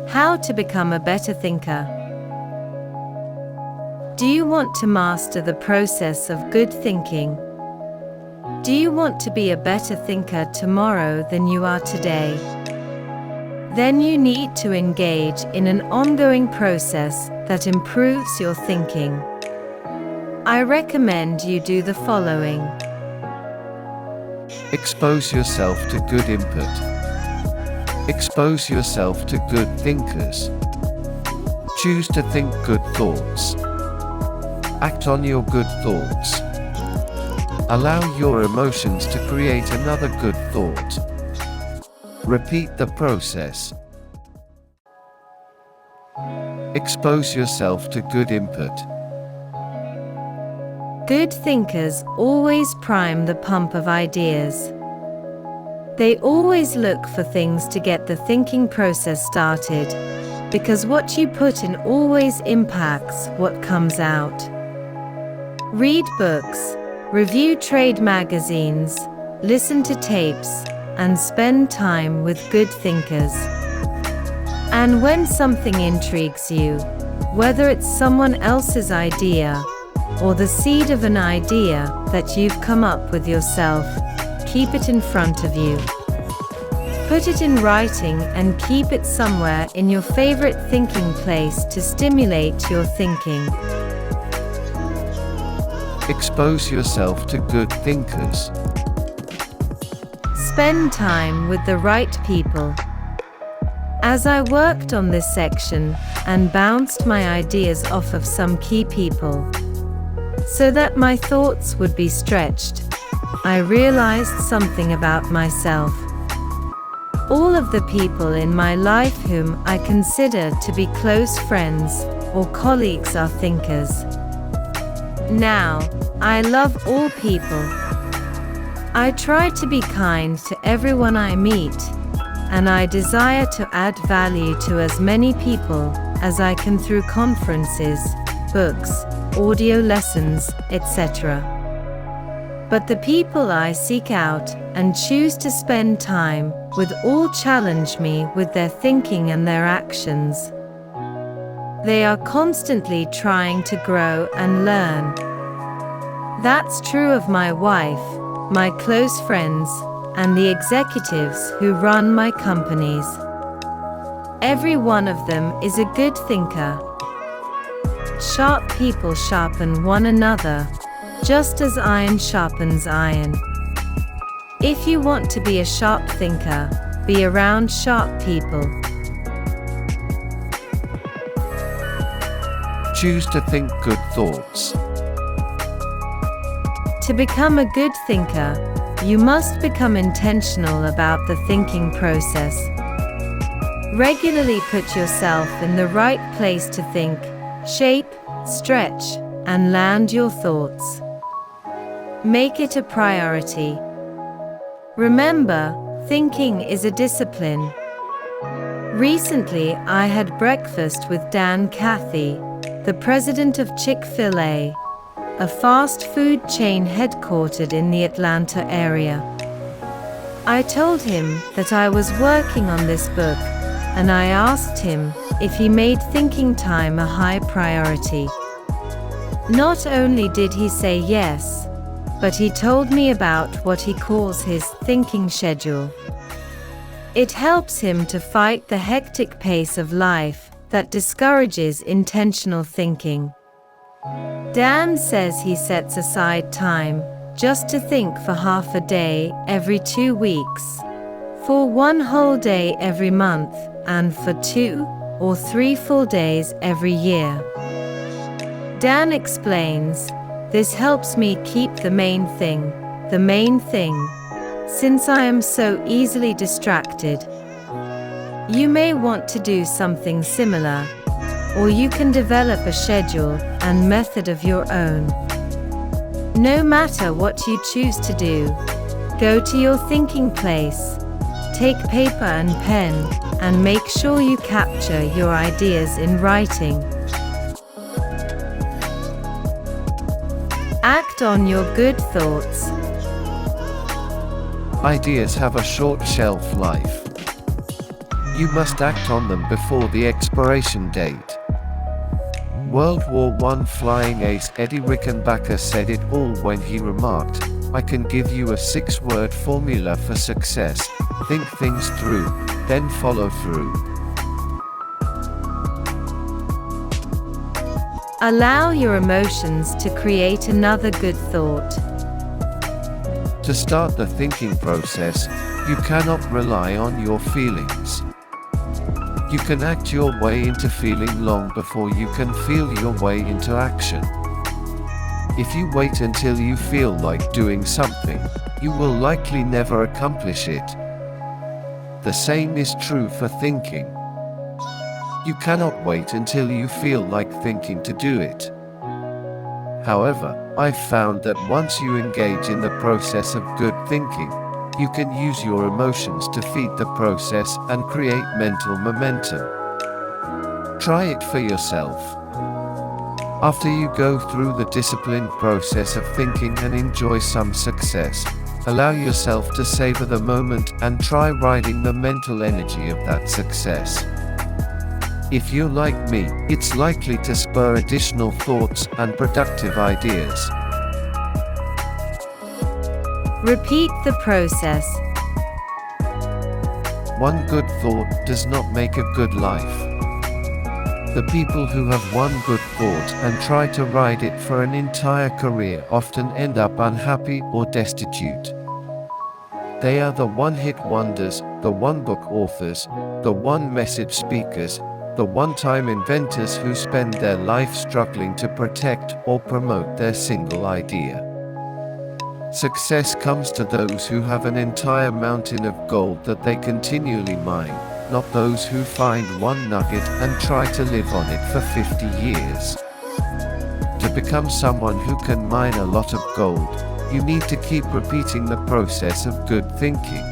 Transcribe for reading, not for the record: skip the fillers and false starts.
How to become a better thinker. Do you want to master the process of good thinking? Do you want to be a better thinker tomorrow than you are today? Then you need to engage in an ongoing process that improves your thinking. I recommend you do the following. Expose yourself to good input. Expose yourself to good thinkers. Choose to think good thoughts. Act on your good thoughts. Allow your emotions to create another good thought. Repeat the process. Expose yourself to good input. Good thinkers always prime the pump of ideas. They always look for things to get the thinking process started, because what you put in always impacts what comes out. Read books, review trade magazines, listen to tapes, and spend time with good thinkers. And when something intrigues you, whether it's someone else's idea or the seed of an idea that you've come up with yourself, keep it in front of you. Put it in writing and keep it somewhere in your favorite thinking place to stimulate your thinking. Expose yourself to good thinkers. Spend time with the right people. As I worked on this section and bounced my ideas off of some key people, so that my thoughts would be stretched, I realized something about myself. All of the people in my life whom I consider to be close friends or colleagues are thinkers. Now, I love all people. I try to be kind to everyone I meet, and I desire to add value to as many people as I can through conferences, books, audio lessons, etc. But the people I seek out and choose to spend time with all challenge me with their thinking and their actions. They are constantly trying to grow and learn. That's true of my wife, my close friends, and the executives who run my companies. Every one of them is a good thinker. Sharp people sharpen one another, just as iron sharpens iron. If you want to be a sharp thinker, be around sharp people. Choose to think good thoughts. To become a good thinker, you must become intentional about the thinking process. Regularly put yourself in the right place to think, shape, stretch, and land your thoughts. Make it a priority. Remember, thinking is a discipline. Recently, I had breakfast with Dan Cathy, the president of Chick-fil-A, a fast food chain headquartered in the Atlanta area. I told him that I was working on this book, and I asked him if he made thinking time a high priority. Not only did he say yes, but he told me about what he calls his thinking schedule. It helps him to fight the hectic pace of life that discourages intentional thinking. Dan says he sets aside time just to think for half a day every 2 weeks, for 1 whole day every month, and for 2 or 3 full days every year. Dan explains, "This helps me keep the main thing, since I am so easily distracted." You may want to do something similar, or you can develop a schedule and method of your own. No matter what you choose to do, go to your thinking place, take paper and pen, and make sure you capture your ideas in writing. Act on your good thoughts. Ideas have a short shelf life. You must act on them before the expiration date. World War I flying ace Eddie Rickenbacker said it all when he remarked, "I can give you a 6-word formula for success: think things through, then follow through." Allow your emotions to create another good thought. To start the thinking process, you cannot rely on your feelings. You can act your way into feeling long before you can feel your way into action. If you wait until you feel like doing something, you will likely never accomplish it. The same is true for thinking. You cannot wait until you feel like thinking to do it. However, I've found that once you engage in the process of good thinking, you can use your emotions to feed the process and create mental momentum. Try it for yourself. After you go through the disciplined process of thinking and enjoy some success, allow yourself to savor the moment and try riding the mental energy of that success. If you're like me, it's likely to spur additional thoughts and productive ideas. Repeat the process. One good thought does not make a good life. The people who have one good thought and try to ride it for an entire career often end up unhappy or destitute. They are the one-hit wonders, the one-book authors, the one-message speakers, the one-time inventors who spend their life struggling to protect or promote their single idea. Success comes to those who have an entire mountain of gold that they continually mine, not those who find one nugget and try to live on it for 50 years. To become someone who can mine a lot of gold, you need to keep repeating the process of good thinking.